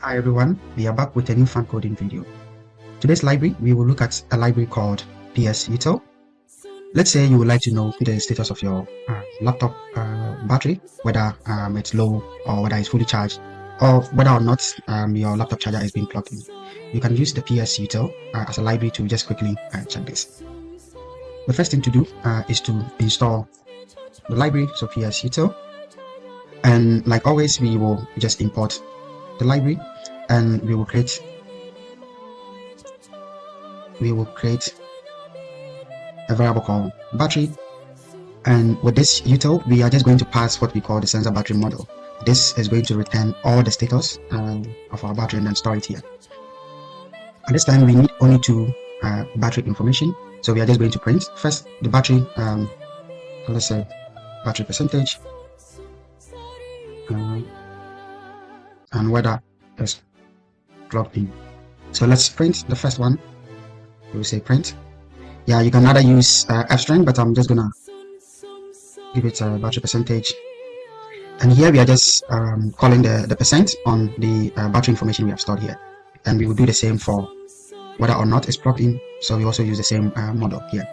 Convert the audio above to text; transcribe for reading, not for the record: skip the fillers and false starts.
Hi everyone, we are back with a new fan coding video. Today's library, we will look at a library called PSUtil. Let's say you would like to know the status of your laptop battery, whether it's low or whether it's fully charged, or whether or not your laptop charger is being plugged in. You can use the PSUtil as a library to just quickly check this. The first thing to do is to install the library, so PSUtil. And like always, we will just import the library and we will create a variable called battery, and with this util we are just going to pass what we call the sensor battery model. This is going to return all the status of our battery and then store it here. At this time we need only two battery information, so we are just going to print first the battery, let's say battery percentage, and whether it's plugged in. So let's print the first one. We will say print. Yeah, you can either use f-string, but I'm just gonna give it a battery percentage. And here we are just calling the percent on the battery information we have stored here. And we will do the same for whether or not it's plugged in. So we also use the same model here.